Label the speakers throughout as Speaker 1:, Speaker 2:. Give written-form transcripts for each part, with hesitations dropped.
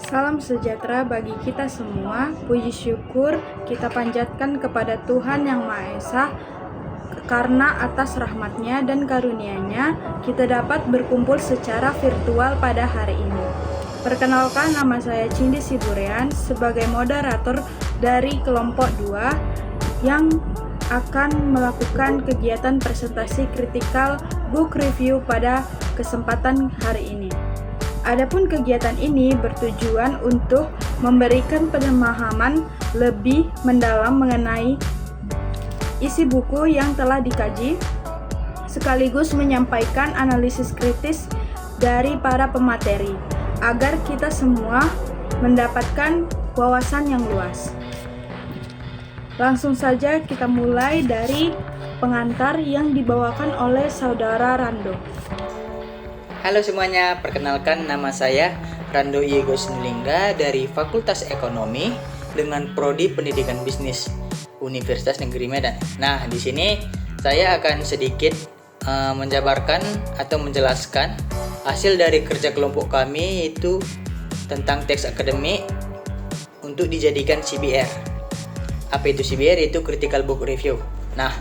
Speaker 1: Salam sejahtera bagi kita semua. Puji syukur kita panjatkan kepada Tuhan Yang Maha Esa, karena atas rahmat-Nya dan karunia-Nya kita dapat berkumpul secara virtual pada hari ini. Perkenalkan, nama saya Cindy Siburean sebagai moderator dari kelompok 2 yang akan melakukan kegiatan presentasi critical book review pada kesempatan hari ini. Adapun kegiatan ini bertujuan untuk memberikan pemahaman lebih mendalam mengenai isi buku yang telah dikaji, sekaligus menyampaikan analisis kritis dari para pemateri, agar kita semua mendapatkan wawasan yang luas. Langsung saja kita mulai dari pengantar yang dibawakan oleh Saudara Rando.
Speaker 2: Halo semuanya, perkenalkan nama saya Rando Iego Sinulinga dari Fakultas Ekonomi dengan Prodi Pendidikan Bisnis Universitas Negeri Medan. Nah, di sini saya akan sedikit menjabarkan atau menjelaskan hasil dari kerja kelompok kami, yaitu tentang teks akademik untuk dijadikan CBR. Apa itu CBR? Itu Critical Book Review. Nah,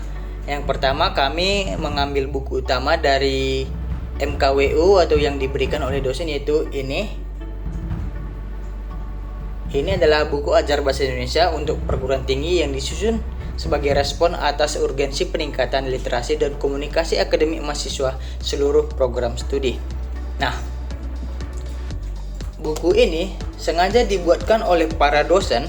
Speaker 2: yang pertama kami mengambil buku utama dari MKWU atau yang diberikan oleh dosen, yaitu ini adalah buku ajar bahasa Indonesia untuk perguruan tinggi yang disusun sebagai respon atas urgensi peningkatan literasi dan komunikasi akademik mahasiswa seluruh program studi. Nah, buku ini sengaja dibuatkan oleh para dosen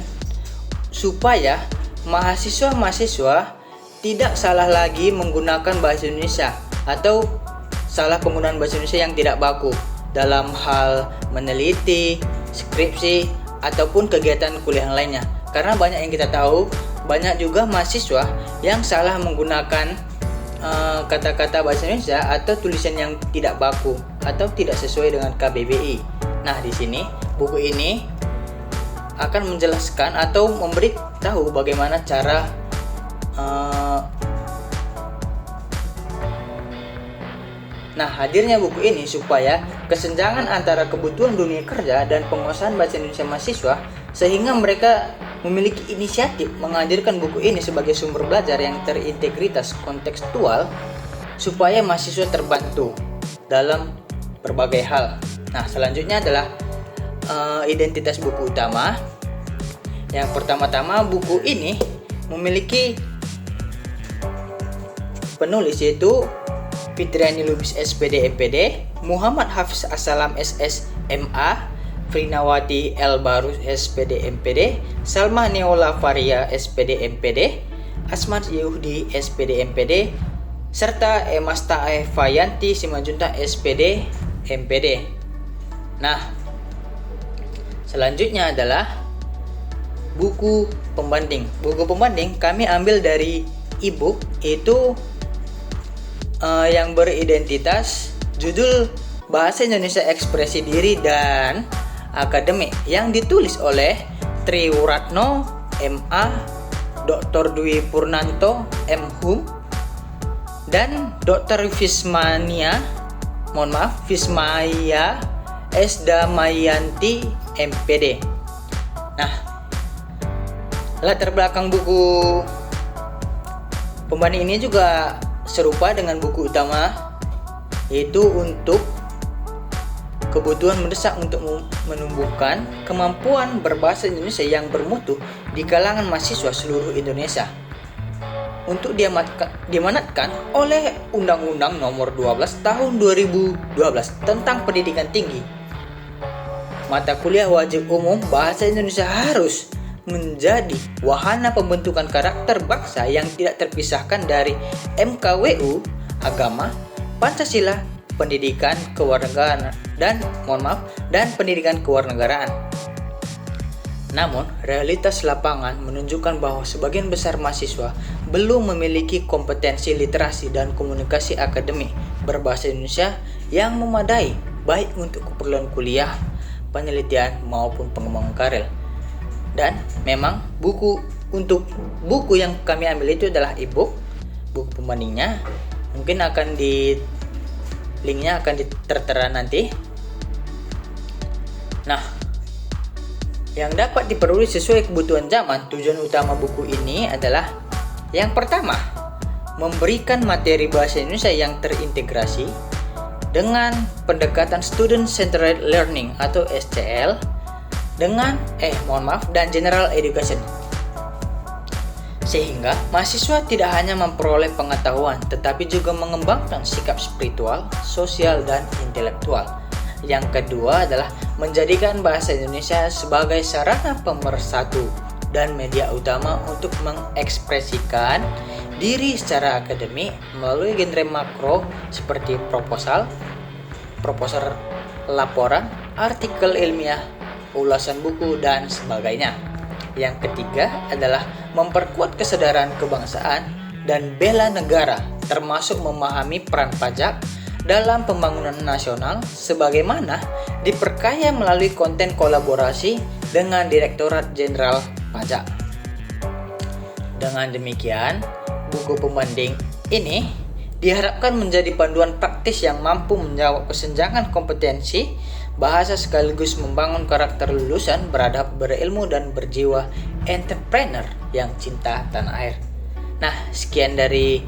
Speaker 2: supaya mahasiswa-mahasiswa tidak salah lagi menggunakan bahasa Indonesia atau salah penggunaan bahasa Indonesia yang tidak baku dalam hal meneliti, skripsi, ataupun kegiatan kuliah lainnya. Karena banyak yang kita tahu, banyak juga mahasiswa yang salah menggunakan kata-kata bahasa Indonesia atau tulisan yang tidak baku atau tidak sesuai dengan KBBI. Nah, di sini buku ini akan menjelaskan atau memberi tahu bagaimana cara hadirnya buku ini supaya kesenjangan antara kebutuhan dunia kerja dan penguasaan bahasa Indonesia mahasiswa, sehingga mereka memiliki inisiatif menghadirkan buku ini sebagai sumber belajar yang terintegritas kontekstual supaya mahasiswa terbantu dalam berbagai hal. Nah, selanjutnya adalah identitas buku utama. Yang pertama-tama, buku ini memiliki penulis, yaitu Fitriani Lubis SPD MPD, Muhammad Hafiz Assalam SS MA, Frinawati El Barus SPD MPD, Salma Neola Faria SPD MPD, Asmat Yehudi SPD MPD, serta Emasta Fayanti Simajunta SPD MPD. Nah, selanjutnya adalah buku pembanding. Buku pembanding kami ambil dari e-book, yaitu yang beridentitas judul Bahasa Indonesia Ekspresi Diri dan Akademik yang ditulis oleh Triwuratno MA, Dr. Dwi Purnanto MHum, dan Dr. Fismaya S. Damayanti MPD. Nah, latar belakang buku pembanding ini juga serupa dengan buku utama, yaitu untuk kebutuhan mendesak untuk menumbuhkan kemampuan berbahasa Indonesia yang bermutu di kalangan mahasiswa seluruh Indonesia. Untuk diamanatkan oleh Undang-Undang Nomor 12 Tahun 2012 tentang Pendidikan Tinggi. Mata kuliah wajib umum bahasa Indonesia harus menjadi wahana pembentukan karakter bangsa yang tidak terpisahkan dari MKWU, agama, Pancasila, pendidikan kewarganegaraan dan pendidikan kewarganegaraan. Namun, realitas lapangan menunjukkan bahwa sebagian besar mahasiswa belum memiliki kompetensi literasi dan komunikasi akademik berbahasa Indonesia yang memadai, baik untuk keperluan kuliah, penelitian maupun pengembangan karir. Dan memang buku yang kami ambil itu adalah e-book. Buku pembandingnya mungkin linknya akan tertera nanti. Nah, yang dapat diperoleh sesuai kebutuhan zaman. Tujuan utama buku ini adalah yang pertama, memberikan materi bahasa Indonesia yang terintegrasi dengan pendekatan Student Centered Learning atau SCL dan General Education. Sehingga mahasiswa tidak hanya memperoleh pengetahuan tetapi juga mengembangkan sikap spiritual, sosial, dan intelektual. Yang kedua adalah menjadikan bahasa Indonesia sebagai sarana pemersatu dan media utama untuk mengekspresikan diri secara akademik melalui genre makro seperti proposal, laporan, artikel ilmiah, ulasan buku, dan sebagainya. Yang ketiga adalah memperkuat kesadaran kebangsaan dan bela negara, termasuk memahami peran pajak dalam pembangunan nasional sebagaimana diperkaya melalui konten kolaborasi dengan Direktorat Jenderal Pajak. Dengan demikian, buku pembanding ini diharapkan menjadi panduan praktis yang mampu menjawab kesenjangan kompetensi bahasa sekaligus membangun karakter lulusan beradab, berilmu, dan berjiwa entrepreneur yang cinta tanah air. Nah, sekian dari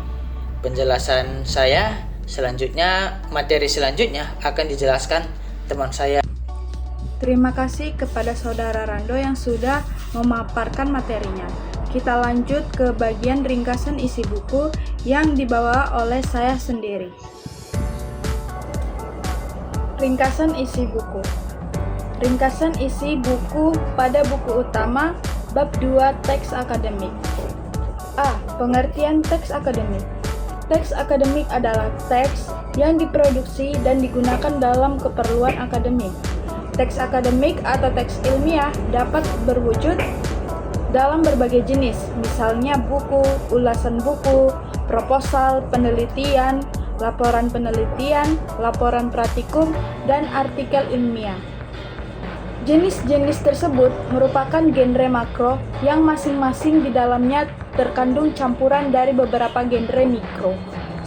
Speaker 2: penjelasan saya. Materi selanjutnya akan dijelaskan teman saya.
Speaker 1: Terima kasih kepada Saudara Rando yang sudah memaparkan materinya. Kita lanjut ke bagian ringkasan isi buku yang dibawa oleh saya sendiri. Ringkasan isi buku. Ringkasan isi buku pada buku utama bab 2 teks akademik. A. Pengertian teks akademik. Teks akademik adalah teks yang diproduksi dan digunakan dalam keperluan akademik. Teks akademik atau teks ilmiah dapat berwujud dalam berbagai jenis, misalnya buku, ulasan buku, proposal, penelitian, laporan penelitian, laporan praktikum, dan artikel ilmiah. Jenis-jenis tersebut merupakan genre makro yang masing-masing di dalamnya terkandung campuran dari beberapa genre mikro,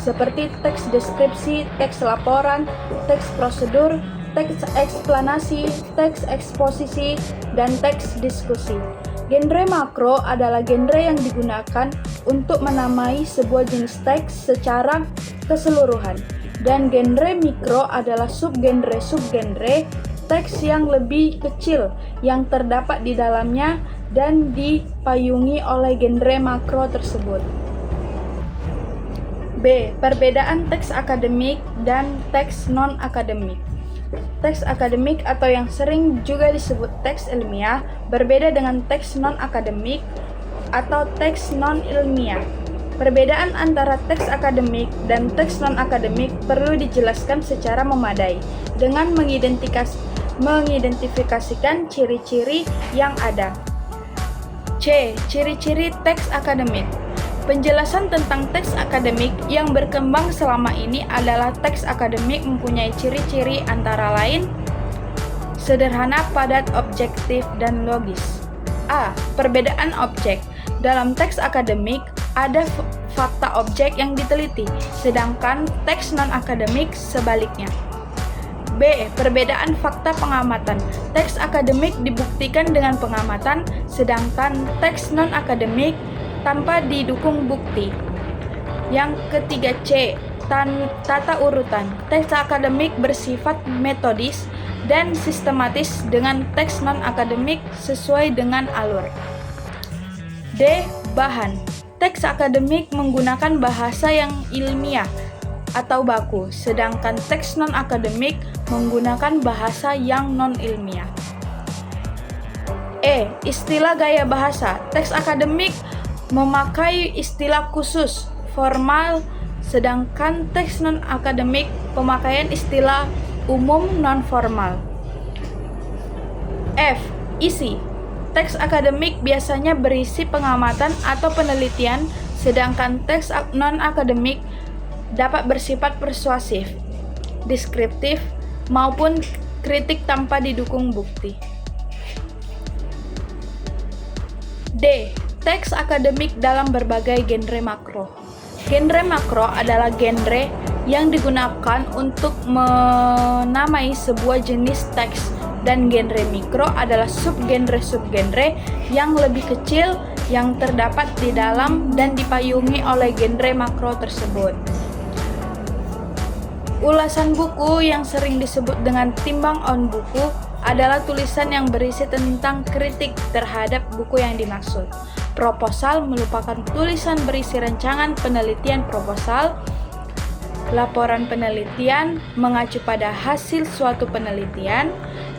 Speaker 1: seperti teks deskripsi, teks laporan, teks prosedur, teks eksplanasi, teks eksposisi, dan teks diskusi. Genre makro adalah genre yang digunakan untuk menamai sebuah jenis teks secara keseluruhan, dan genre mikro adalah subgenre teks yang lebih kecil yang terdapat di dalamnya dan dipayungi oleh genre makro tersebut. B. Perbedaan teks akademik dan teks non-akademik. Teks akademik atau yang sering juga disebut teks ilmiah berbeda dengan teks non-akademik atau teks non-ilmiah. Perbedaan antara teks akademik dan teks non-akademik perlu dijelaskan secara memadai dengan mengidentifikasikan ciri-ciri yang ada. C. Ciri-ciri teks akademik. Penjelasan tentang teks akademik yang berkembang selama ini adalah teks akademik mempunyai ciri-ciri antara lain sederhana, padat, objektif, dan logis. A. Perbedaan objek. Dalam teks akademik ada fakta objek yang diteliti, sedangkan teks non-akademik sebaliknya. B. Perbedaan fakta pengamatan. Teks akademik dibuktikan dengan pengamatan, sedangkan teks non-akademik tanpa didukung bukti. Yang ketiga C. Tata urutan. Teks akademik bersifat metodis dan sistematis dengan teks non-akademik sesuai dengan alur. D. Bahan. Teks akademik menggunakan bahasa yang ilmiah atau baku, sedangkan teks non-akademik menggunakan bahasa yang non-ilmiah. E. Istilah gaya bahasa. Teks akademik memakai istilah khusus, formal, sedangkan teks non-akademik pemakaian istilah umum non-formal. F. Isi. Teks akademik biasanya berisi pengamatan atau penelitian, sedangkan teks non-akademik dapat bersifat persuasif, deskriptif, maupun kritik tanpa didukung bukti. D. Teks akademik dalam berbagai genre makro. Genre makro adalah genre yang digunakan untuk menamai sebuah jenis teks dan genre mikro adalah subgenre-subgenre yang lebih kecil yang terdapat di dalam dan dipayungi oleh genre makro tersebut. Ulasan buku yang sering disebut dengan timbang on buku adalah tulisan yang berisi tentang kritik terhadap buku yang dimaksud. Proposal merupakan tulisan berisi rancangan penelitian proposal. Laporan penelitian mengacu pada hasil suatu penelitian,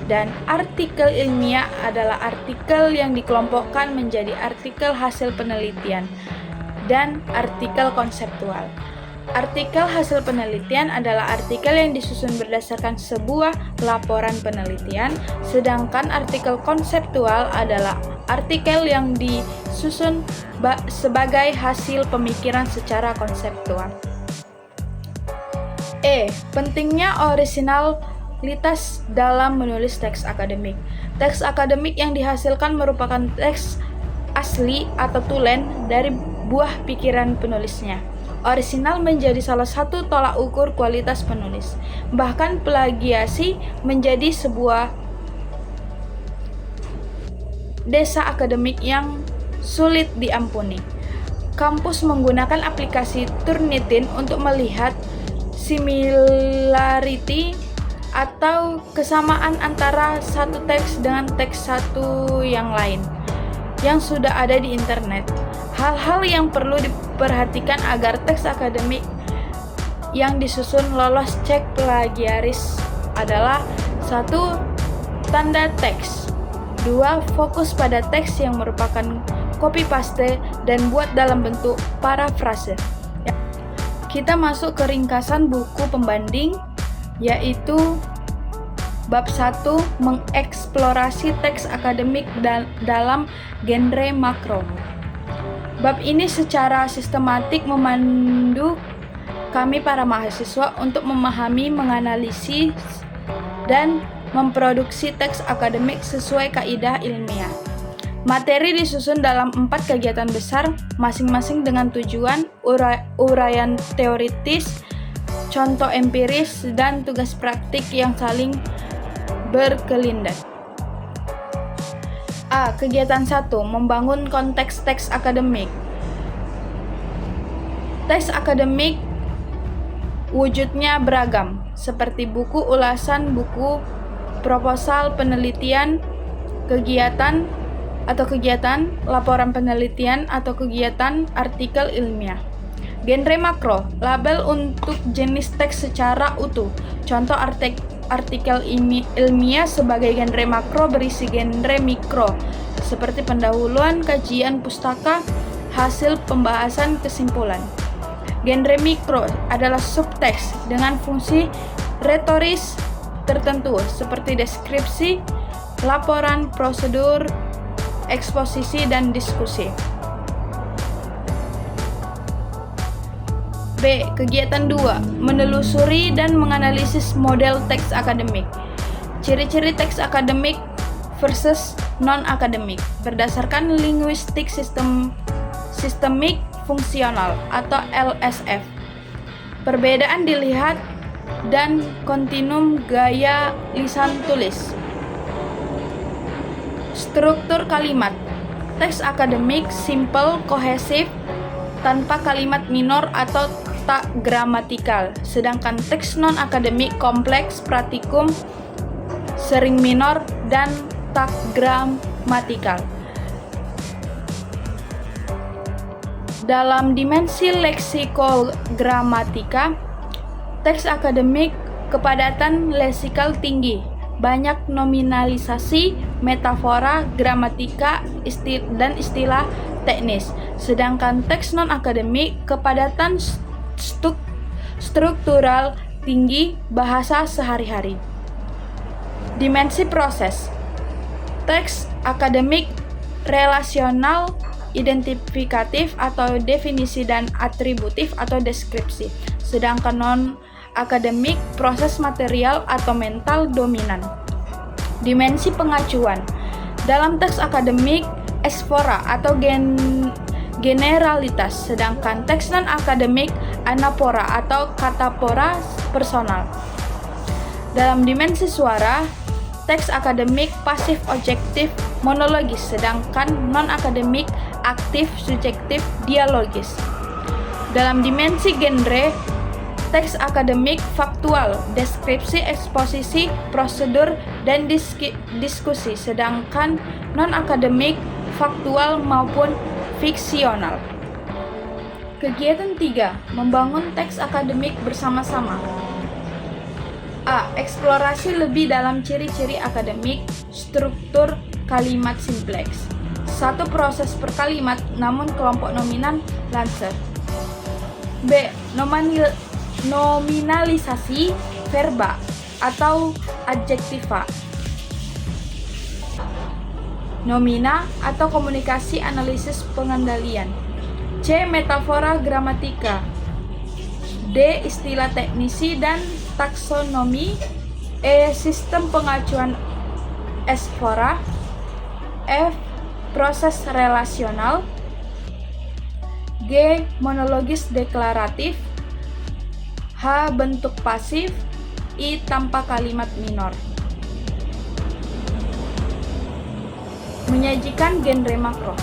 Speaker 1: dan artikel ilmiah adalah artikel yang dikelompokkan menjadi artikel hasil penelitian dan artikel konseptual. Artikel hasil penelitian adalah artikel yang disusun berdasarkan sebuah laporan penelitian, sedangkan artikel konseptual adalah artikel yang disusun sebagai hasil pemikiran secara konseptual. Pentingnya orisinalitas dalam menulis teks akademik. Teks akademik yang dihasilkan merupakan teks asli atau tulen dari buah pikiran penulisnya. Orisinal menjadi salah satu tolak ukur kualitas penulis. Bahkan plagiasi menjadi sebuah dosa akademik yang sulit diampuni. Kampus menggunakan aplikasi Turnitin untuk melihat similarity atau kesamaan antara satu teks dengan teks satu yang lain yang sudah ada di internet. Hal-hal yang perlu diperhatikan agar teks akademik yang disusun lolos cek plagiaris adalah 1. Tanda teks. 2. Fokus pada teks yang merupakan copy paste dan buat dalam bentuk parafrase. Kita masuk ke ringkasan buku pembanding, yaitu bab 1, mengeksplorasi teks akademik dalam genre makro. Bab ini secara sistematik memandu kami para mahasiswa untuk memahami, menganalisis, dan memproduksi teks akademik sesuai kaidah ilmiah. Materi disusun dalam 4 kegiatan besar, masing-masing dengan tujuan, uraian teoritis, contoh empiris, dan tugas praktik yang saling berkelindan. Kegiatan 1. Membangun konteks teks akademik. Teks akademik wujudnya beragam, seperti buku ulasan, buku proposal penelitian, kegiatan, laporan penelitian, atau kegiatan artikel ilmiah. Genre makro, label untuk jenis teks secara utuh. Contoh artikel ilmiah sebagai genre makro berisi genre mikro, seperti pendahuluan, kajian pustaka, hasil pembahasan, kesimpulan. Genre mikro adalah subteks dengan fungsi retoris tertentu, seperti deskripsi, laporan, prosedur, eksposisi, dan diskusi. Kegiatan 2. Menelusuri dan menganalisis model teks akademik. Ciri-ciri teks akademik versus non-akademik berdasarkan linguistik sistemik fungsional atau LSF. Perbedaan dilihat dan kontinum gaya lisan tulis. Struktur kalimat. Teks akademik simple, kohesif, tanpa kalimat minor atau tak gramatikal, sedangkan teks non-akademik kompleks, pratikum, sering minor, dan tak gramatikal. Dalam dimensi leksikogramatika, teks akademik kepadatan leksikal tinggi, banyak nominalisasi, metafora, gramatika, dan istilah teknis, sedangkan teks non-akademik kepadatan struktural tinggi, bahasa sehari-hari. Dimensi proses. Teks akademik relasional, identifikatif atau definisi, dan atributif atau deskripsi, sedangkan non-akademik proses material atau mental dominan. Dimensi pengacuan. Dalam teks akademik eksfora atau generalitas, sedangkan teks non-akademik anapora atau katapora personal. Dalam dimensi suara, teks akademik pasif objektif monologis, sedangkan non-akademik aktif subjektif dialogis. Dalam dimensi genre, teks akademik faktual, deskripsi, eksposisi, prosedur, dan diskusi, sedangkan non-akademik faktual maupun fiksional. Kegiatan 3. Membangun teks akademik bersama-sama. A. Eksplorasi lebih dalam ciri-ciri akademik, struktur kalimat simpleks. Satu proses per kalimat namun kelompok nominan Lancer. B. Nominalisasi verba atau adjektiva. Nomina atau komunikasi analisis pengendalian. C. Metafora gramatika. D. Istilah teknisi dan taksonomi. E. Sistem pengacuan esfora. F. Proses relasional. G. Monologis deklaratif. H. Bentuk pasif. I. Tanpa kalimat minor. Menyajikan genre makro.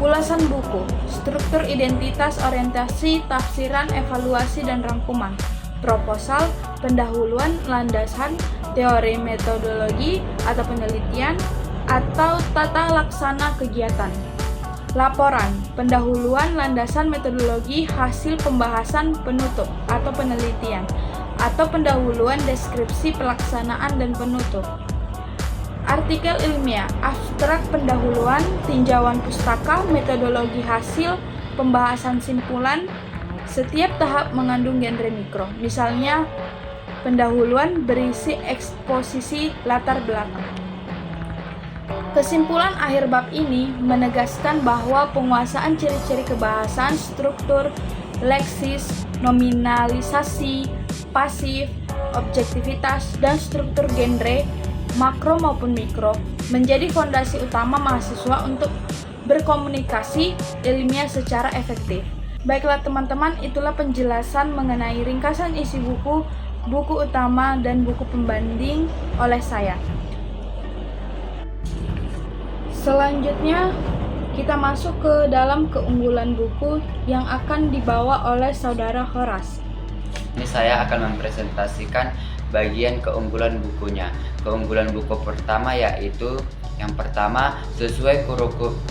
Speaker 1: Ulasan buku, struktur identitas, orientasi, tafsiran, evaluasi, dan rangkuman. Proposal, pendahuluan, landasan, teori metodologi atau penelitian, atau tata laksana kegiatan. Laporan, pendahuluan, landasan, metodologi, hasil pembahasan, penutup, atau penelitian, atau pendahuluan, deskripsi, pelaksanaan, dan penutup. Artikel ilmiah, abstrak pendahuluan, tinjauan pustaka, metodologi hasil, pembahasan simpulan. Setiap tahap mengandung genre mikro. Misalnya, pendahuluan berisi eksposisi latar belakang. Kesimpulan akhir bab ini menegaskan bahwa penguasaan ciri-ciri kebahasaan, struktur, leksis, nominalisasi, pasif, objektivitas, dan struktur genre makro maupun mikro menjadi fondasi utama mahasiswa untuk berkomunikasi ilmiah secara efektif. Baiklah teman-teman, itulah penjelasan mengenai ringkasan isi buku, buku utama, dan buku pembanding oleh saya. Selanjutnya, kita masuk ke dalam keunggulan buku yang akan dibawa oleh saudara Horas.
Speaker 3: Ini saya akan mempresentasikan bagian keunggulan bukunya. Keunggulan buku pertama yaitu yang pertama, sesuai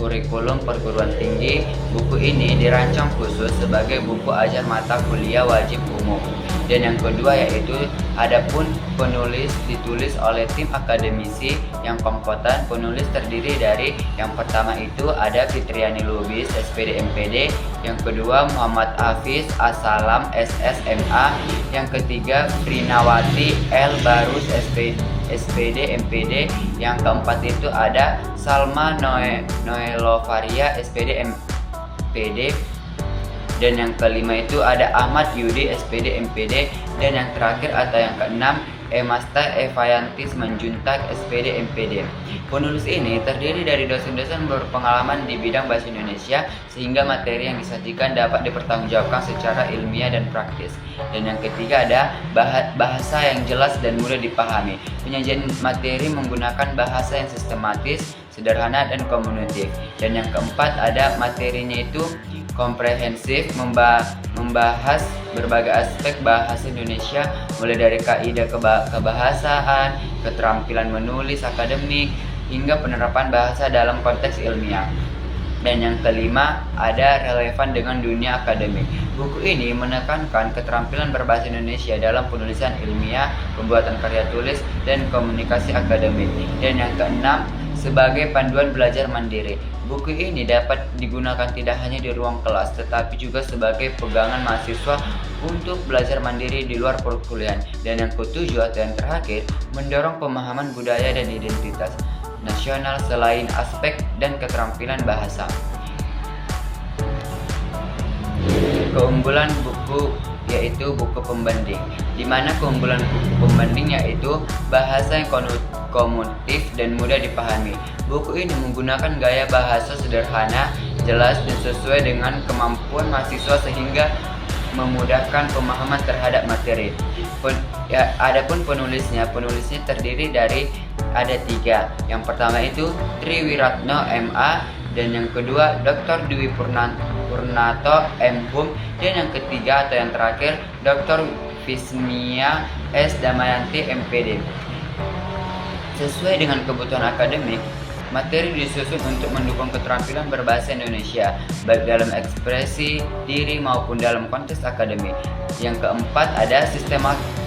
Speaker 3: kurikulum perguruan tinggi, buku ini dirancang khusus sebagai buku ajar mata kuliah wajib umum. Dan yang kedua yaitu adapun penulis ditulis oleh tim akademisi yang kompeten. Penulis terdiri dari yang pertama itu ada Fitriani Lubis SPD MPD, yang kedua Muhammad Hafiz Asalam SSMA, yang ketiga Prinawati L Barus SPD MPD, yang keempat itu ada Salma Noelovaria SPD MPD, dan yang kelima itu ada Ahmad Yudi SPD MPD, dan yang terakhir atau yang keenam Emasta Evayantis Manjuntak SPD MPD. Penulis ini terdiri dari dosen-dosen berpengalaman di bidang bahasa Indonesia sehingga materi yang disajikan dapat dipertanggungjawabkan secara ilmiah dan praktis. Dan yang ketiga ada bahasa yang jelas dan mudah dipahami. Penyajian materi menggunakan bahasa yang sistematis, sederhana, dan komunitif. Dan yang keempat ada materinya itu komprehensif, membahas berbagai aspek bahasa Indonesia mulai dari kaidah kebahasaan, keterampilan menulis akademik, hingga penerapan bahasa dalam konteks ilmiah. Dan yang kelima ada relevan dengan dunia akademik. Buku ini menekankan keterampilan berbahasa Indonesia dalam penulisan ilmiah, pembuatan karya tulis, dan komunikasi akademik. Dan yang keenam sebagai panduan belajar mandiri. Buku ini dapat digunakan tidak hanya di ruang kelas, tetapi juga sebagai pegangan mahasiswa untuk belajar mandiri di luar perkuliahan. Dan yang ketujuh atau yang terakhir, mendorong pemahaman budaya dan identitas nasional selain aspek dan keterampilan bahasa. Keunggulan buku yaitu buku pembanding, di mana keunggulan buku pembanding yaitu bahasa yang komuniktif dan mudah dipahami. Buku ini menggunakan gaya bahasa sederhana, jelas, dan sesuai dengan kemampuan mahasiswa sehingga memudahkan pemahaman terhadap materi. Adapun penulisnya terdiri dari ada 3. Yang pertama itu Tri Wiratno MA, dan yang kedua Dr. Dwi Purnato M.Hum, dan yang ketiga atau yang terakhir Dr. Visnia S. Damayanti MPD. Sesuai dengan kebutuhan akademik, materi disusun untuk mendukung keterampilan berbahasa Indonesia, baik dalam ekspresi diri maupun dalam konteks akademik. Yang keempat ada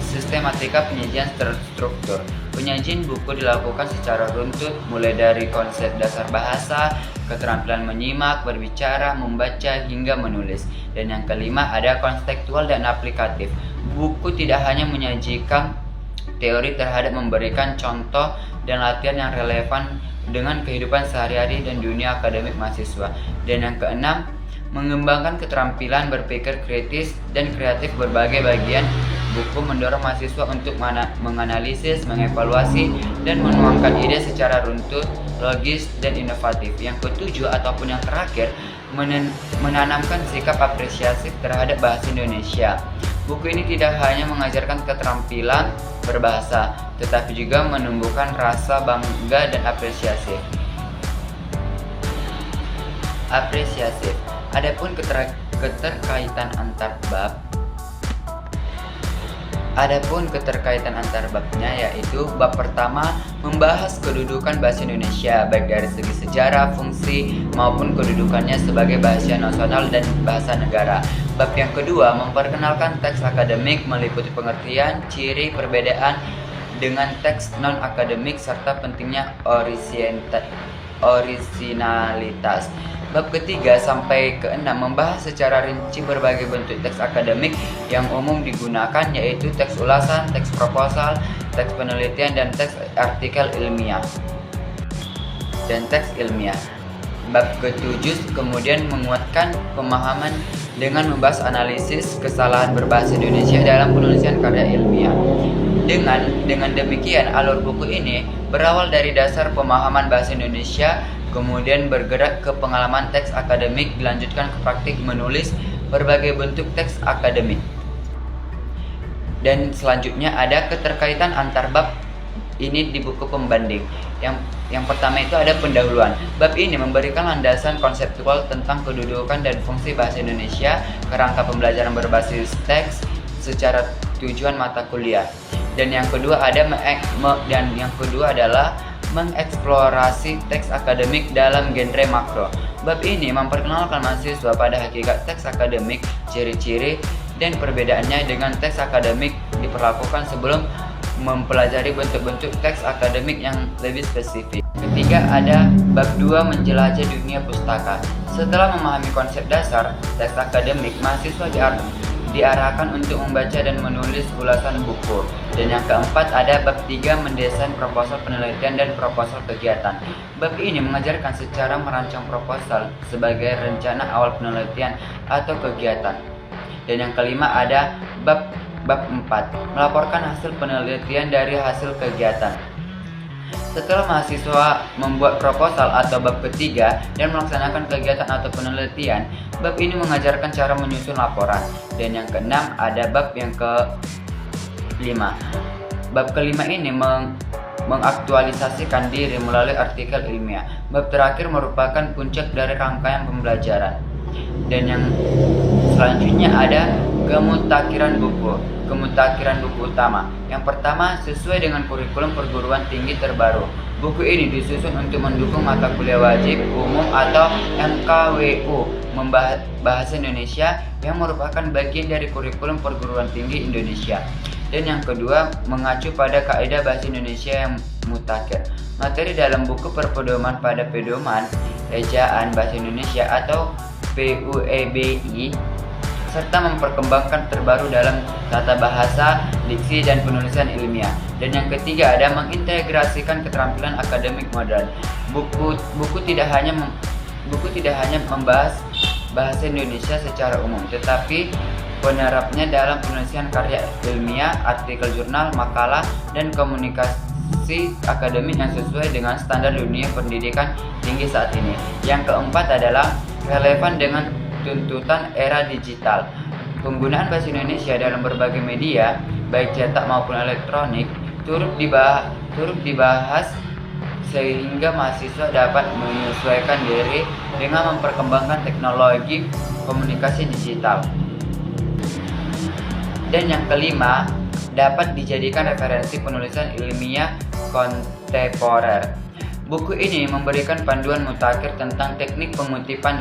Speaker 3: sistematika penyajian terstruktur. Penyajian buku dilakukan secara runtut, mulai dari konsep dasar bahasa, keterampilan menyimak, berbicara, membaca, hingga menulis. Dan yang kelima ada konstekstual dan aplikatif. Buku tidak hanya menyajikan teori terhadap memberikan contoh dan latihan yang relevan dengan kehidupan sehari-hari dan dunia akademik mahasiswa. Dan yang keenam, mengembangkan keterampilan berpikir kritis dan kreatif. Berbagai bagian buku mendorong mahasiswa untuk menganalisis, mengevaluasi, dan menuangkan ide secara runtut, logis, dan inovatif. Yang ketujuh ataupun yang terakhir, menanamkan sikap apresiasi terhadap bahasa Indonesia. Buku ini tidak hanya mengajarkan keterampilan berbahasa, tetapi juga menumbuhkan rasa bangga dan apresiasi. Adapun keterkaitan antar bab. Babnya yaitu bab pertama membahas kedudukan bahasa Indonesia baik dari segi sejarah, fungsi maupun kedudukannya sebagai bahasa nasional dan bahasa negara. Bab yang kedua memperkenalkan teks akademik meliputi pengertian, ciri, perbedaan dengan teks non-akademik serta pentingnya orisinalitas. Bab ketiga sampai keenam membahas secara rinci berbagai bentuk teks akademik yang umum digunakan, yaitu teks ulasan, teks proposal, teks penelitian, dan teks artikel ilmiah dan teks ilmiah. Bab ketujuh kemudian menguatkan pemahaman dengan membahas analisis kesalahan berbahasa Indonesia dalam penulisan karya ilmiah. Dengan demikian, alur buku ini berawal dari dasar pemahaman bahasa Indonesia, kemudian bergerak ke pengalaman teks akademik, dilanjutkan ke praktik menulis berbagai bentuk teks akademik. Dan selanjutnya ada keterkaitan antar bab ini di buku pembanding. Yang pertama itu ada pendahuluan. Bab ini memberikan landasan konseptual tentang kedudukan dan fungsi bahasa Indonesia, kerangka pembelajaran berbasis teks secara tujuan mata kuliah. Dan yang kedua adalah mengeksplorasi teks akademik dalam genre makro. Bab ini memperkenalkan mahasiswa pada hakikat teks akademik, ciri-ciri dan perbedaannya dengan teks akademik diperlakukan sebelum mempelajari bentuk-bentuk teks akademik yang lebih spesifik. Ketiga ada bab 2 menjelajah dunia pustaka. Setelah memahami konsep dasar teks akademik, mahasiswa diarahkan untuk membaca dan menulis ulasan buku. Dan yang keempat ada bab 3 mendesain proposal penelitian dan proposal kegiatan. Bab ini mengajarkan secara merancang proposal sebagai rencana awal penelitian atau kegiatan. Dan yang kelima ada bab 4 melaporkan hasil penelitian dari hasil kegiatan. Setelah mahasiswa membuat proposal atau bab ketiga dan melaksanakan kegiatan atau penelitian, bab ini mengajarkan cara menyusun laporan. Dan yang keenam ada bab yang kelima. Bab kelima ini mengaktualisasikan diri melalui artikel ilmiah. Bab terakhir merupakan puncak dari rangkaian pembelajaran. Dan yang selanjutnya ada kemutakhiran buku utama. Yang pertama, sesuai dengan kurikulum perguruan tinggi terbaru. Buku ini disusun untuk mendukung mata kuliah wajib umum atau MKWU bahasa Indonesia yang merupakan bagian dari kurikulum perguruan tinggi Indonesia. Dan yang kedua, mengacu pada kaidah bahasa Indonesia yang mutakhir. Materi dalam buku berpedoman pada pedoman ejaan bahasa Indonesia atau PUEBI serta memperkembangkan terbaru dalam tata bahasa, diksi, dan penulisan ilmiah. Dan yang ketiga ada mengintegrasikan keterampilan akademik modern. Buku tidak hanya membahas bahasa Indonesia secara umum, tetapi penerapnya dalam penulisan karya ilmiah, artikel jurnal, makalah, dan komunikasi akademik yang sesuai dengan standar dunia pendidikan tinggi saat ini. Yang keempat adalah relevan dengan tuntutan era digital. Penggunaan bahasa Indonesia dalam berbagai media, baik cetak maupun elektronik, turut turut dibahas sehingga mahasiswa dapat menyesuaikan diri dengan memperkembangkan teknologi komunikasi digital. Dan yang kelima, dapat dijadikan referensi penulisan ilmiah kontemporer. Buku ini memberikan panduan mutakhir tentang teknik pengutipan,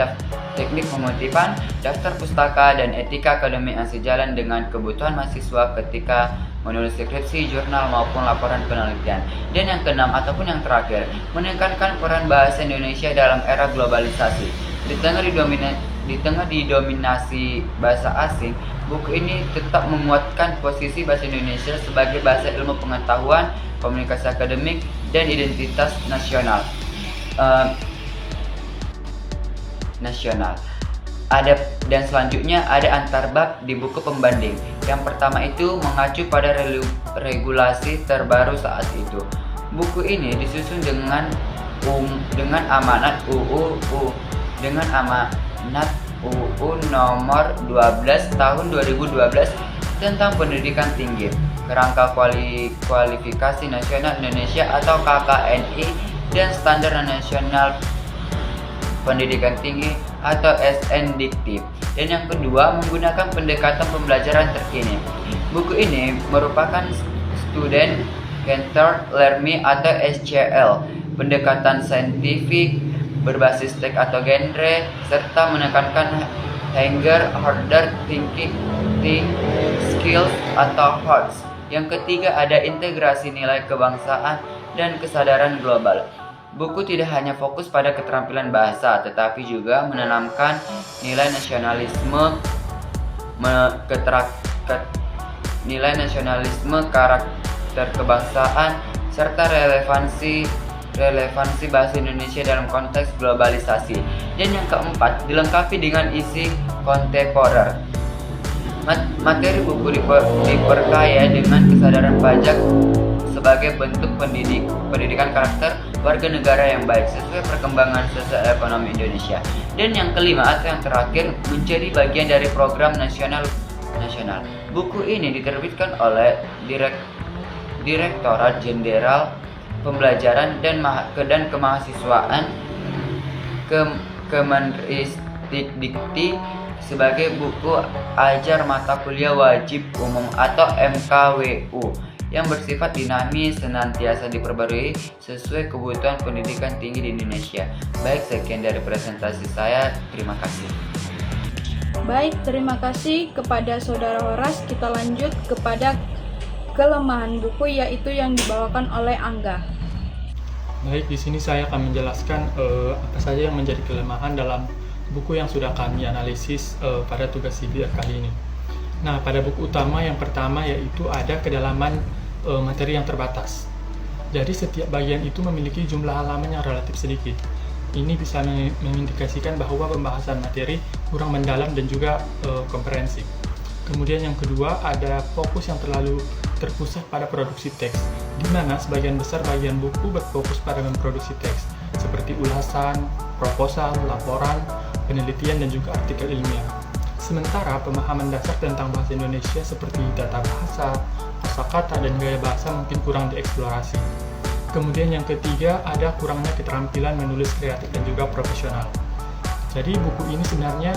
Speaker 3: daftar pustaka, dan etika akademik yang sejalan dengan kebutuhan mahasiswa ketika menulis skripsi, jurnal, maupun laporan penelitian. Dan yang keenam ataupun yang terakhir, menekankan peran bahasa Indonesia dalam era globalisasi. Di tengah didominasi bahasa asing, buku ini tetap menguatkan posisi bahasa Indonesia sebagai bahasa ilmu pengetahuan, komunikasi akademik, dan identitas nasional. Dan selanjutnya ada antarbab di buku pembanding. Yang pertama itu mengacu pada regulasi terbaru saat itu. Buku ini disusun dengan amanat UU nomor 12 tahun 2012 tentang pendidikan tinggi, kerangka kualifikasi nasional Indonesia atau KKNI, dan standar nasional pendidikan tinggi atau SNDikti. Dan yang kedua, menggunakan pendekatan pembelajaran terkini. Buku ini merupakan Student Centered Learning atau SCL, pendekatan saintifik berbasis teks atau genre, serta menekankan Hanger Order Thinking Skills atau HOTS. Yang ketiga ada integrasi nilai kebangsaan dan kesadaran global. Buku tidak hanya fokus pada keterampilan bahasa, tetapi juga menanamkan nilai nasionalisme, karakter kebangsaan, serta relevansi bahasa Indonesia dalam konteks globalisasi. Dan yang keempat, dilengkapi dengan isi kontemporer. Materi buku diperkaya dengan kesadaran pajak sebagai bentuk pendidikan karakter warga negara yang baik sesuai perkembangan sosial ekonomi Indonesia. Dan yang kelima atau yang terakhir, menjadi bagian dari program nasional. Buku ini diterbitkan oleh Direktorat Jenderal Pembelajaran dan Kemahasiswaan Kemendikti sebagai buku ajar mata kuliah wajib umum atau MKWU yang bersifat dinamis, senantiasa diperbarui sesuai kebutuhan pendidikan tinggi di Indonesia. Baik, sekian dari presentasi saya. Terima kasih.
Speaker 1: Baik, terima kasih kepada Saudara Horas. Kita lanjut kepada kelemahan buku, yaitu yang dibawakan oleh Angga.
Speaker 4: Baik, di sini saya akan menjelaskan apa saja yang menjadi kelemahan dalam buku yang sudah kami analisis pada tugas CBR kali ini. Nah, pada buku utama yang pertama yaitu ada kedalaman materi yang terbatas. Jadi setiap bagian itu memiliki jumlah halaman yang relatif sedikit. Ini bisa mengindikasikan bahwa pembahasan materi kurang mendalam dan juga komprehensif. Kemudian yang kedua, ada fokus yang terlalu terpusat pada produksi teks, di mana sebagian besar bagian buku berfokus pada memproduksi teks, seperti ulasan, proposal, laporan, penelitian, dan juga artikel ilmiah. Sementara pemahaman dasar tentang bahasa Indonesia seperti tata bahasa, kosakata, dan gaya bahasa mungkin kurang dieksplorasi. Kemudian yang ketiga, ada kurangnya keterampilan menulis kreatif dan juga profesional. Jadi buku ini sebenarnya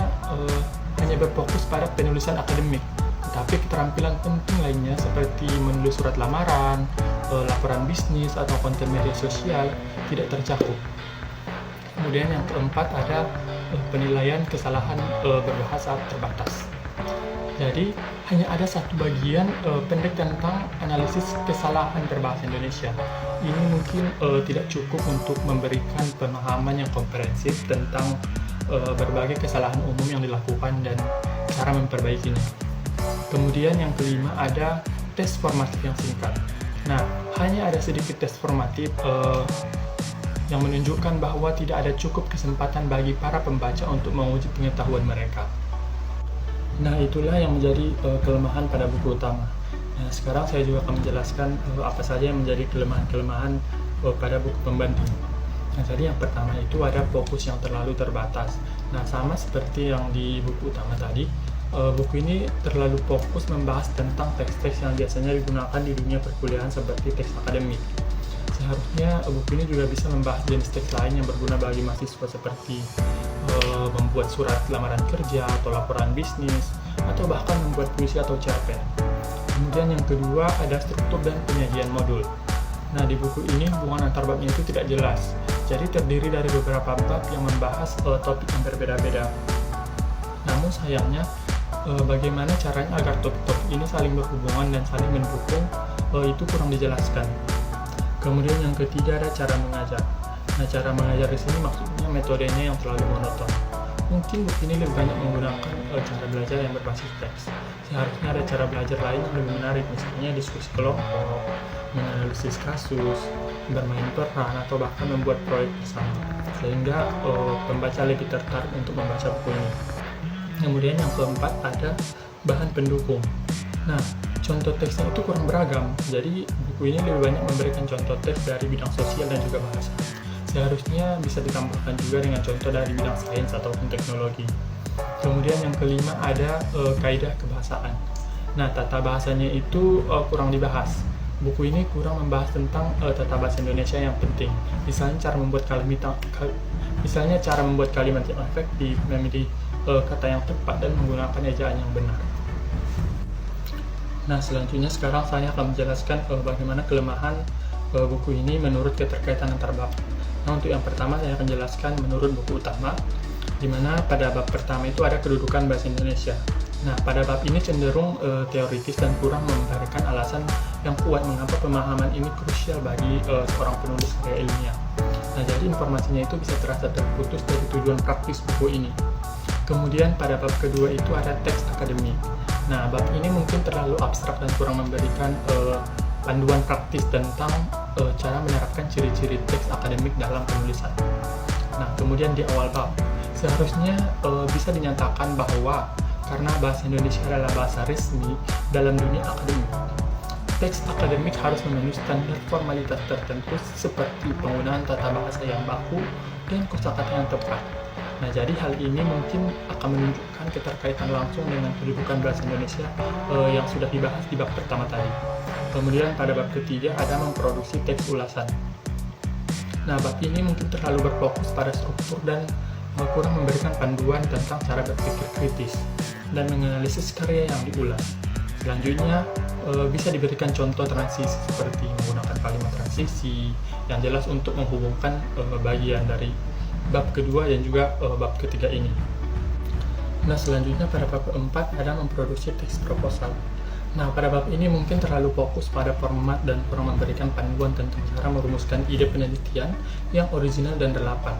Speaker 4: hanya berfokus pada penulisan akademik, tetapi keterampilan penting lainnya seperti menulis surat lamaran, laporan bisnis, atau konten media sosial tidak tercakup. Kemudian yang keempat ada penilaian kesalahan berbahasa terbatas. Jadi hanya ada satu bagian pendek tentang analisis kesalahan berbahasa Indonesia. Ini mungkin tidak cukup untuk memberikan pemahaman yang komprehensif tentang berbagai kesalahan umum yang dilakukan dan cara memperbaikinya. Kemudian yang kelima ada tes formatif yang singkat. Nah, hanya ada sedikit tes formatif yang menunjukkan bahwa tidak ada cukup kesempatan bagi para pembaca untuk menguji pengetahuan mereka. Nah, itulah yang menjadi kelemahan pada buku utama. Nah, sekarang saya juga akan menjelaskan apa saja yang menjadi kelemahan-kelemahan pada buku pembanding. Nah, jadi yang pertama itu ada fokus yang terlalu terbatas. Nah, sama seperti yang di buku utama tadi, buku ini terlalu fokus membahas tentang teks-teks yang biasanya digunakan di dunia perkuliahan seperti teks akademik. Seharusnya buku ini juga bisa membahas jenis teks lain yang berguna bagi mahasiswa seperti membuat surat lamaran kerja atau laporan bisnis, atau bahkan membuat puisi atau cerpen. Kemudian yang kedua ada struktur dan penyajian modul. Nah, di buku ini hubungan antar babnya itu tidak jelas, jadi terdiri dari beberapa bab yang membahas topik yang berbeda-beda. Namun sayangnya, bagaimana caranya agar topik-topik ini saling berhubungan dan saling mendukung, itu kurang dijelaskan. Kemudian yang ketiga ada cara mengajar. Nah, cara mengajar di sini maksudnya metodenya yang terlalu monoton. Mungkin buku ini lebih banyak menggunakan cara belajar yang berbasis teks. Seharusnya ada cara belajar lain yang lebih menarik, misalnya diskusi kelompok, menganalisis kasus, bermain peran, atau bahkan membuat proyek bersama, sehingga pembaca lebih tertarik untuk membaca buku ini. Kemudian yang keempat ada bahan pendukung. Nah, contoh teksnya itu kurang beragam, jadi buku ini lebih banyak memberikan contoh teks dari bidang sosial dan juga bahasa. Seharusnya bisa ditambahkan juga dengan contoh dari bidang sains ataupun teknologi. Kemudian yang kelima ada kaidah kebahasaan. Nah, tata bahasanya itu kurang dibahas. Buku ini kurang membahas tentang tata bahasa Indonesia yang penting. Misalnya cara membuat kalimat yang efektif, memilih kata yang tepat, dan menggunakan ejaan yang benar. Nah, selanjutnya sekarang saya akan menjelaskan bagaimana kelemahan buku ini menurut keterkaitan antar bab. Nah, untuk yang pertama saya akan jelaskan menurut buku utama, di mana pada bab pertama itu ada kedudukan bahasa Indonesia. Nah, pada bab ini cenderung teoritis dan kurang memberikan alasan yang kuat mengapa pemahaman ini krusial bagi seorang penulis karya ilmiah. Nah, jadi informasinya itu bisa terasa terputus dari tujuan praktis buku ini. Kemudian pada bab kedua itu ada teks akademik. Nah, bab ini mungkin terlalu abstrak dan kurang memberikan panduan praktis tentang cara menerapkan ciri-ciri teks akademik dalam penulisan. Nah, kemudian di awal bab, seharusnya bisa dinyatakan bahwa karena bahasa Indonesia adalah bahasa resmi dalam dunia akademik, teks akademik harus memenuhi standar formalitas tertentu seperti penggunaan tata bahasa yang baku dan kosakata yang tepat. Nah, jadi hal ini mungkin akan menunjukkan keterkaitan langsung dengan kedudukan bahasa Indonesia yang sudah dibahas di bab pertama tadi. Kemudian pada bab ketiga ada memproduksi teks ulasan. Nah, bab ini mungkin terlalu berfokus pada struktur dan kurang memberikan panduan tentang cara berpikir kritis dan menganalisis karya yang diulas. Selanjutnya bisa diberikan contoh transisi seperti menggunakan kalimat transisi yang jelas untuk menghubungkan bagian dari bab kedua dan juga bab ketiga ini. Nah, selanjutnya pada bab keempat ada memproduksi teks proposal. Nah, pada bab ini mungkin terlalu fokus pada format dan kurang memberikan panduan tentang cara merumuskan ide penelitian yang original dan relevan.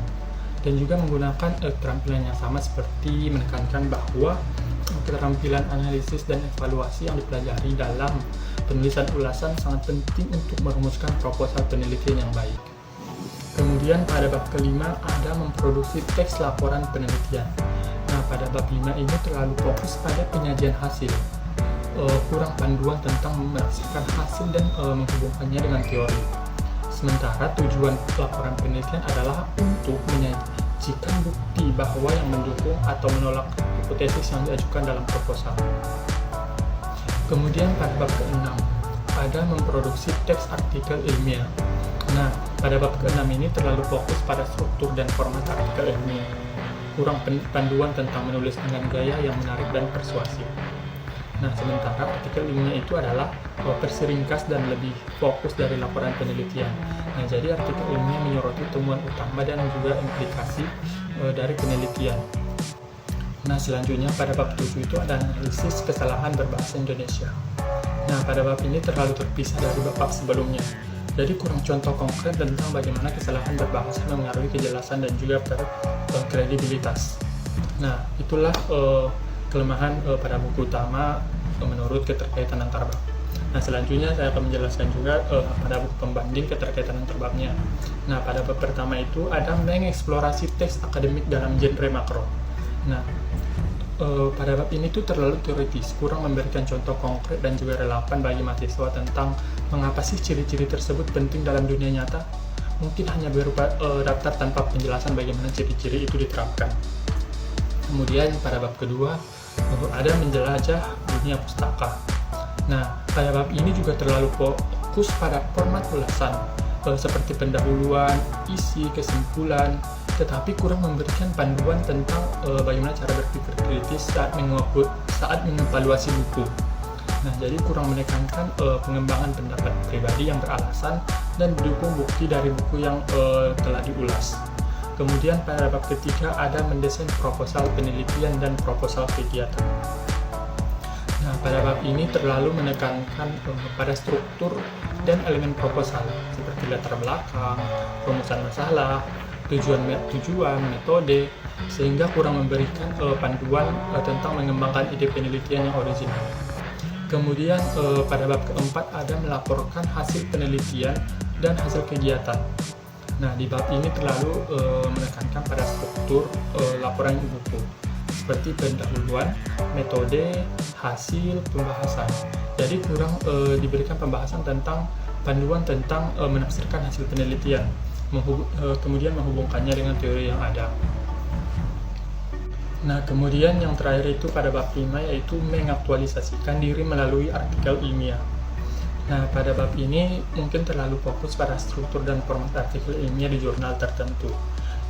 Speaker 4: Dan juga menggunakan keterampilan yang sama seperti menekankan bahwa keterampilan analisis dan evaluasi yang dipelajari dalam penulisan ulasan sangat penting untuk merumuskan proposal penelitian yang baik. Kemudian pada bab kelima ada memproduksi teks laporan penelitian. Nah, pada bab 5 ini terlalu fokus pada penyajian hasil. Kurang panduan tentang merasakan hasil dan menghubungkannya dengan teori. Sementara tujuan laporan penelitian adalah untuk menyajikan bukti bahwa yang mendukung atau menolak hipotesis yang diajukan dalam proposal. Kemudian pada bab ke-6 ada memproduksi teks artikel ilmiah. Nah, pada bab ke-6 ini terlalu fokus pada struktur dan format artikel ilmiah. Kurang panduan tentang menulis dengan gaya yang menarik dan persuasif. Nah, sementara artikel ilmiah itu adalah versi ringkas dan lebih fokus dari laporan penelitian. Nah, jadi artikel ilmiah menyoroti temuan utama dan juga implikasi dari penelitian. Nah, selanjutnya pada bab 7 itu ada analisis kesalahan berbahasa Indonesia. Nah, pada bab ini terlalu terpisah dari bab sebelumnya. Jadi kurang contoh konkret tentang bagaimana kesalahan berbahasa mempengaruhi kejelasan dan juga kredibilitas. Nah, itulah kelemahan pada buku utama menurut keterkaitan antar bab. Nah, selanjutnya saya akan menjelaskan juga pada buku pembanding keterkaitan antar babnya. Nah, pada bab pertama itu ada mengeksplorasi teks akademik dalam genre makro. Nah, pada bab ini tuh terlalu teoritis, kurang memberikan contoh konkret dan juga relevan bagi mahasiswa tentang mengapa sih ciri-ciri tersebut penting dalam dunia nyata. Mungkin hanya berupa daftar tanpa penjelasan bagaimana ciri-ciri itu diterapkan. Kemudian pada bab kedua ada menjelajah dunia pustaka. Nah, pada bab ini juga terlalu fokus pada format ulasan. seperti pendahuluan, isi, kesimpulan, tetapi kurang memberikan panduan tentang bagaimana cara berpikir kritis saat mengevaluasi buku. Nah, jadi kurang menekankan pengembangan pendapat pribadi yang beralasan dan didukung bukti dari buku yang telah diulas. Kemudian pada bab ketiga ada mendesain proposal penelitian dan proposal kegiatan. Nah, pada bab ini terlalu menekankan pada struktur dan elemen proposal seperti latar belakang, rumusan masalah, tujuan, metode, sehingga kurang memberikan panduan tentang mengembangkan ide penelitian yang original. Kemudian pada bab keempat ada melaporkan hasil penelitian dan hasil kegiatan. Nah, di bab ini terlalu menekankan pada struktur laporan buku seperti pendahuluan, metode, hasil, pembahasan. Jadi kurang diberikan pembahasan tentang panduan tentang menafsirkan hasil penelitian, kemudian menghubungkannya dengan teori yang ada. Nah, kemudian yang terakhir itu pada bab 5 yaitu mengaktualisasikan diri melalui artikel ilmiah. Nah, pada bab ini mungkin terlalu fokus pada struktur dan format artikel ilmiah di jurnal tertentu,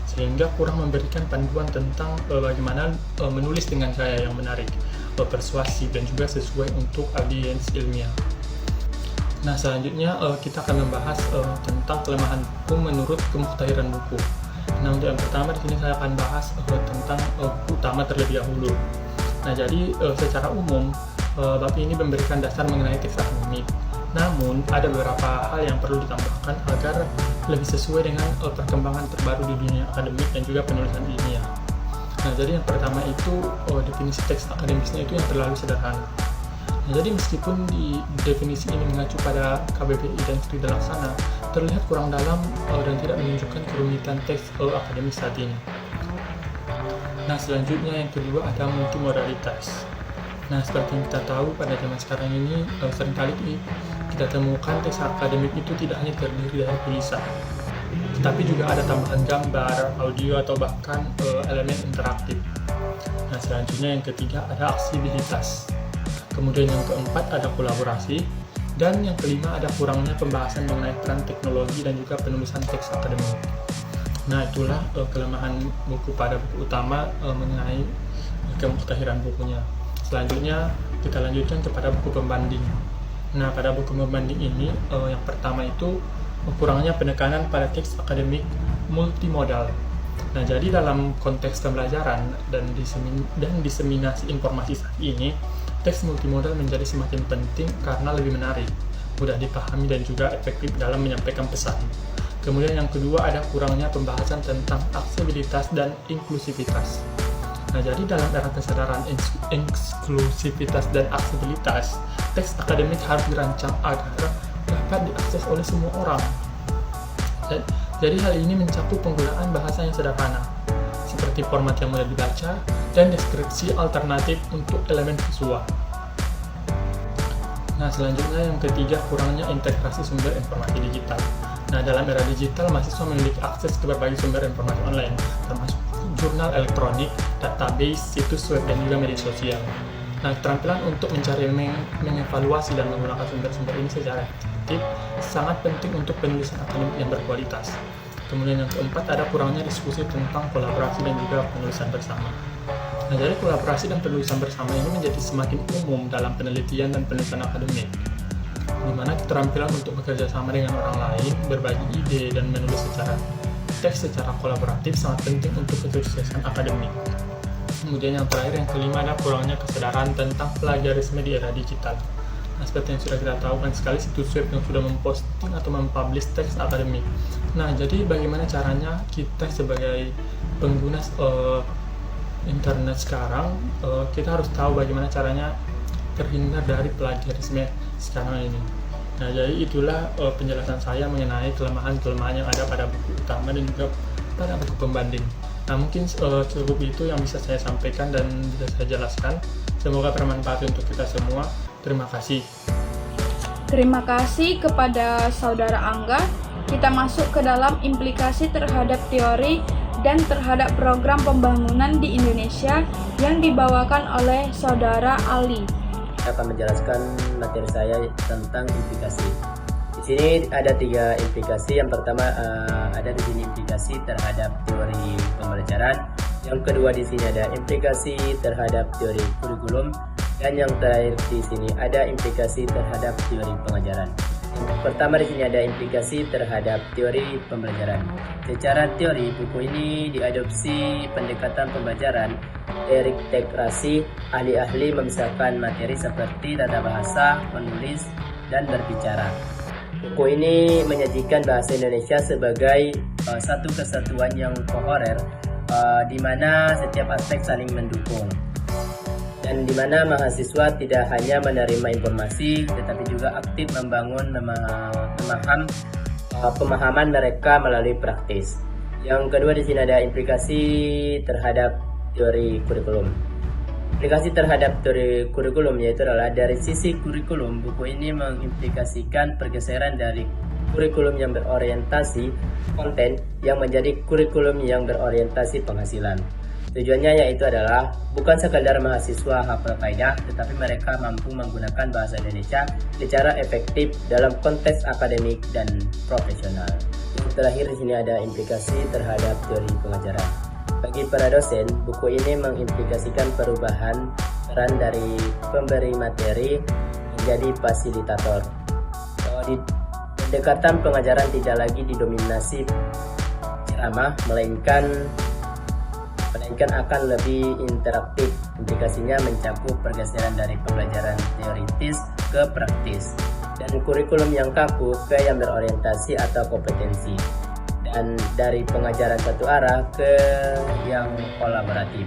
Speaker 4: sehingga kurang memberikan panduan tentang bagaimana menulis dengan gaya yang menarik, persuasif, dan juga sesuai untuk audiens ilmiah. Nah, selanjutnya kita akan membahas tentang kelemahan buku menurut kemukhtahiran buku. Nah, untuk yang pertama di sini saya akan bahas tentang buku utama terlebih dahulu. Nah, jadi secara umum bab ini memberikan dasar mengenai teks akademik. Namun, ada beberapa hal yang perlu ditambahkan agar lebih sesuai dengan perkembangan terbaru di dunia akademik dan juga penulisan ilmiah. Nah, jadi yang pertama itu definisi teks akademisnya itu yang terlalu sederhana. Nah, jadi meskipun di definisi ini mengacu pada KBBI dan Sri Laksana, terlihat kurang dalam dan tidak menunjukkan kerumitan teks akademis saat ini. Nah, selanjutnya yang kedua ada multimodalitas. Nah, seperti yang kita tahu pada zaman sekarang ini seringkali kita temukan teks akademik itu tidak hanya terdiri dari tulisan, tetapi juga ada tambahan gambar, audio, atau bahkan elemen interaktif. Nah, selanjutnya yang ketiga ada aksibilitas. Kemudian yang keempat ada kolaborasi. Dan yang kelima ada kurangnya pembahasan mengenai peran teknologi dan juga penulisan teks akademik. Nah, itulah kelemahan buku pada buku utama mengenai kemukhtahiran bukunya. Selanjutnya kita lanjutkan kepada buku pembanding. Nah, pada buku pembanding ini yang pertama itu kurangnya penekanan pada teks akademik multimodal. Nah, jadi dalam konteks pembelajaran dan diseminasi informasi saat ini, teks multimodal menjadi semakin penting karena lebih menarik, mudah dipahami, dan juga efektif dalam menyampaikan pesan. Kemudian yang kedua ada kurangnya pembahasan tentang aksesibilitas dan inklusivitas. Nah, jadi dalam era kesadaran inklusivitas dan aksesibilitas, teks akademik harus dirancang agar dapat diakses oleh semua orang. Jadi hal ini mencakup penggunaan bahasa yang sederhana, seperti format yang mudah dibaca, dan deskripsi alternatif untuk elemen visual. Nah, selanjutnya yang ketiga kurangnya integrasi sumber informasi digital. Nah, dalam era digital, mahasiswa memiliki akses ke berbagai sumber informasi online, termasuk jurnal elektronik, database, situs web, dan juga media sosial. Nah, keterampilan untuk mencari, mengevaluasi, dan menggunakan sumber-sumber ini secara efektif sangat penting untuk penulisan akademik yang berkualitas. Kemudian yang keempat ada kurangnya diskusi tentang kolaborasi dan juga penulisan bersama. Nah, jadi kolaborasi dan penulisan bersama ini menjadi semakin umum dalam penelitian dan penulisan akademik, di mana keterampilan untuk bekerja sama dengan orang lain, berbagi ide, dan menulis teks secara kolaboratif sangat penting untuk kesuksesan akademik. Kemudian yang terakhir, yang kelima, ada kurangnya kesadaran tentang plagiarisme di era digital. Nah, seperti yang sudah kita tahu, banyak sekali situs web yang sudah memposting atau mempublish teks akademik. Nah, jadi bagaimana caranya kita sebagai pengguna internet sekarang, kita harus tahu bagaimana caranya terhindar dari plagiarisme sekarang ini. Nah, jadi itulah penjelasan saya mengenai kelemahan-kelemahan yang ada pada buku utama dan juga pada buku pembanding. Nah, mungkin cukup itu yang bisa saya sampaikan dan bisa saya jelaskan. Semoga bermanfaat untuk kita semua. Terima kasih.
Speaker 1: Terima kasih kepada Saudara Angga. Kita masuk ke dalam implikasi terhadap teori dan terhadap program pembangunan di Indonesia yang dibawakan oleh Saudara Ali.
Speaker 5: Saya akan menjelaskan materi saya tentang implikasi. Di sini ada 3 implikasi. Yang pertama ada di sini implikasi terhadap teori pembelajaran. Yang kedua di sini ada implikasi terhadap teori kurikulum, dan yang terakhir di sini ada implikasi terhadap teori pengajaran. Yang pertama di sini ada implikasi terhadap teori pembelajaran. Secara teori, buku ini diadopsi pendekatan pembelajaran Erik Tekrasi, ahli-ahli memisahkan materi seperti tata bahasa, menulis, dan berbicara. Buku ini menyajikan bahasa Indonesia sebagai satu kesatuan yang koherer, di mana setiap aspek saling mendukung, dan di mana mahasiswa tidak hanya menerima informasi tetapi juga aktif membangun pemahaman mereka melalui praktis. Yang kedua di sini ada implikasi terhadap teori kurikulum. Implikasi terhadap teori kurikulum yaitu adalah dari sisi kurikulum, buku ini mengimplikasikan pergeseran dari kurikulum yang berorientasi konten yang menjadi kurikulum yang berorientasi penghasilan. Tujuannya yaitu adalah bukan sekadar mahasiswa hafal kaidah, tetapi mereka mampu menggunakan bahasa Indonesia secara efektif dalam konteks akademik dan profesional. Yang terakhir di sini ada implikasi terhadap teori pengajaran. Bagi para dosen, buku ini mengimplikasikan perubahan peran dari pemberi materi menjadi fasilitator. Di pendekatan pengajaran tidak lagi didominasi ceramah, melainkan akan lebih interaktif. Implikasinya mencakup pergeseran dari pembelajaran teoritis ke praktis, dan kurikulum yang kaku ke yang berorientasi atau kompetensi, dan dari pengajaran satu arah ke yang kolaboratif.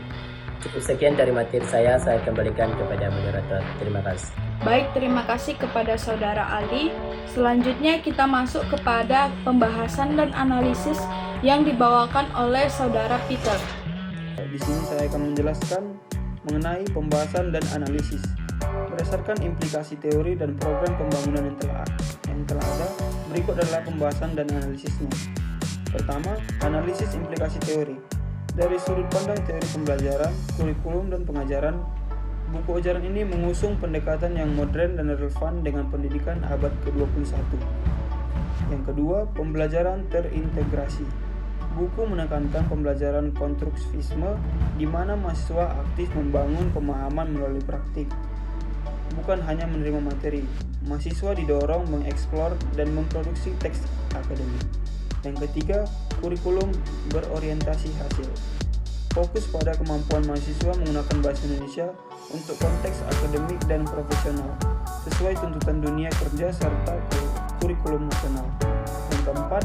Speaker 5: Cukup sekian dari materi saya kembalikan kepada moderator. Terima kasih.
Speaker 1: Baik, terima kasih kepada Saudara Ali. Selanjutnya kita masuk kepada pembahasan dan analisis yang dibawakan oleh Saudara Peter.
Speaker 6: Di sini saya akan menjelaskan mengenai pembahasan dan analisis berdasarkan implikasi teori dan program pembangunan yang telah ada. Berikut adalah pembahasan dan analisisnya. Pertama, analisis implikasi teori. Dari sudut pandang teori pembelajaran, kurikulum, dan pengajaran, buku ajaran ini mengusung pendekatan yang modern dan relevan dengan pendidikan abad ke-21. Yang kedua, pembelajaran terintegrasi. Buku menekankan pembelajaran konstruktivisme, di mana mahasiswa aktif membangun pemahaman melalui praktik, bukan hanya menerima materi. Mahasiswa didorong mengeksplor dan memproduksi teks akademik. Yang ketiga, kurikulum berorientasi hasil. Fokus pada kemampuan mahasiswa menggunakan bahasa Indonesia untuk konteks akademik dan profesional, sesuai tuntutan dunia kerja serta kurikulum nasional. Yang keempat,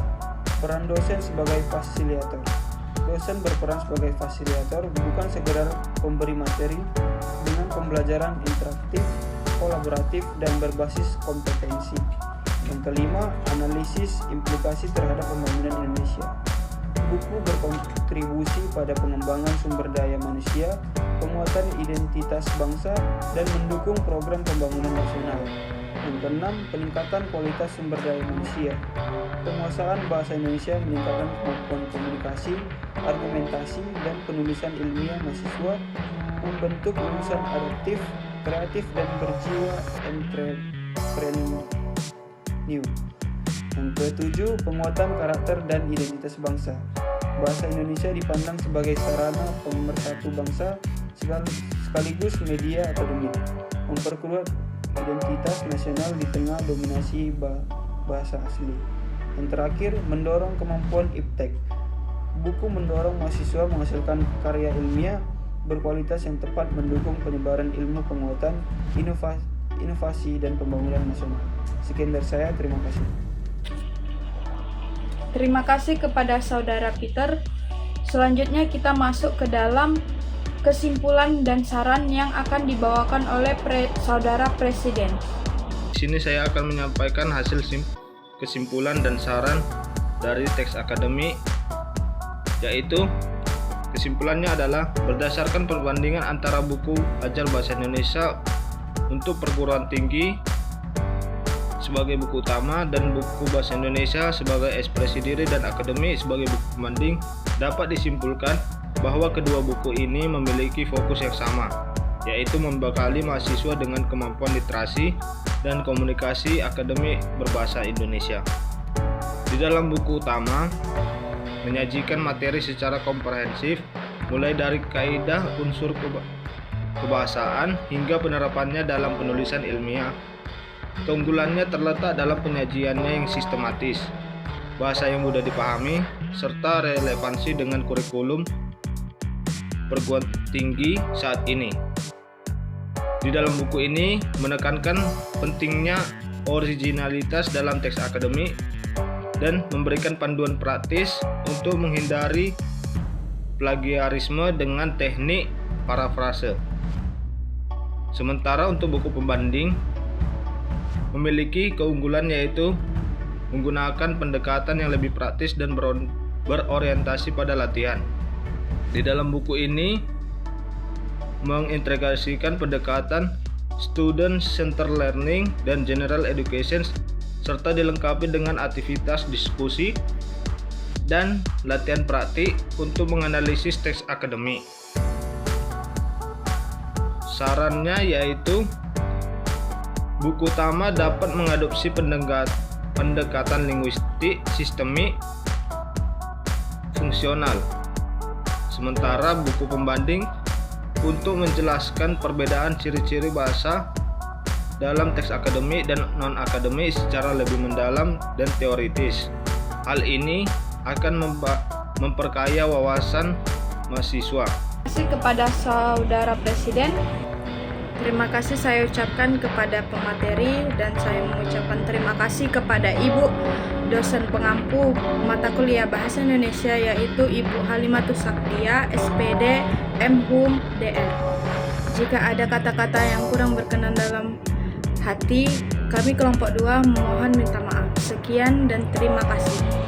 Speaker 6: peran dosen sebagai fasilitator. Dosen berperan sebagai fasilitator, bukan sekedar pemberi materi, dengan pembelajaran interaktif, kolaboratif, dan berbasis kompetensi. Yang kelima, analisis implikasi terhadap pembangunan Indonesia. Buku berkontribusi pada pengembangan sumber daya manusia, penguatan identitas bangsa, dan mendukung program pembangunan nasional. Yang keenam, peningkatan kualitas sumber daya manusia. Penguasaan bahasa Indonesia meningkatkan kemampuan komunikasi, argumentasi, dan penulisan ilmiah mahasiswa, membentuk lulusan adaptif, kreatif, dan berjiwa entrepreneur. Yang ketujuh, penguatan karakter dan identitas bangsa. Bahasa Indonesia dipandang sebagai sarana pemersatu bangsa sekaligus media akademik, memperkuat identitas nasional di tengah dominasi bahasa asli. Yang terakhir, mendorong kemampuan iptek. Buku mendorong mahasiswa menghasilkan karya ilmiah berkualitas yang tepat mendukung penyebaran ilmu, penguatan, inovasi, dan pembangunan nasional. Sekian dari saya, terima kasih.
Speaker 1: Terima kasih kepada Saudara Peter. Selanjutnya kita masuk ke dalam kesimpulan dan saran yang akan dibawakan oleh Saudara Presiden.
Speaker 7: Di sini saya akan menyampaikan hasil kesimpulan dan saran dari teks akademik, yaitu kesimpulannya adalah berdasarkan perbandingan antara buku ajar bahasa Indonesia untuk perguruan tinggi sebagai buku utama dan buku bahasa Indonesia sebagai ekspresi diri dan akademik sebagai buku pembanding, dapat disimpulkan bahwa kedua buku ini memiliki fokus yang sama, yaitu membekali mahasiswa dengan kemampuan literasi, dan Komunikasi Akademik Berbahasa Indonesia. Di dalam buku utama menyajikan materi secara komprehensif, mulai dari kaidah unsur kebahasaan hingga penerapannya dalam penulisan ilmiah. Keunggulannya terletak dalam penyajiannya yang sistematis, bahasa yang mudah dipahami, serta relevansi dengan kurikulum perguruan tinggi saat ini. Di dalam buku ini menekankan pentingnya originalitas dalam teks akademik dan memberikan panduan praktis untuk menghindari plagiarisme dengan teknik parafrase. Sementara untuk buku pembanding memiliki keunggulan yaitu menggunakan pendekatan yang lebih praktis dan berorientasi pada latihan. Di dalam buku ini mengintegrasikan pendekatan student centered learning dan general education serta dilengkapi dengan aktivitas diskusi dan latihan praktik untuk menganalisis teks akademik. Sarannya yaitu buku utama dapat mengadopsi pendekatan linguistik sistemik fungsional, sementara buku pembanding untuk menjelaskan perbedaan ciri-ciri bahasa dalam teks akademik dan non-akademik secara lebih mendalam dan teoritis. Hal ini akan memperkaya wawasan mahasiswa.
Speaker 1: Terima kasih kepada Saudara Presiden. Terima kasih saya ucapkan kepada pemateri dan saya mengucapkan terima kasih kepada Ibu dosen pengampu mata kuliah Bahasa Indonesia yaitu Ibu Halimatus Saktia, SPD, M.Hum, DR. Jika ada kata-kata yang kurang berkenan dalam hati, kami kelompok 2 mohon minta maaf. Sekian dan terima kasih.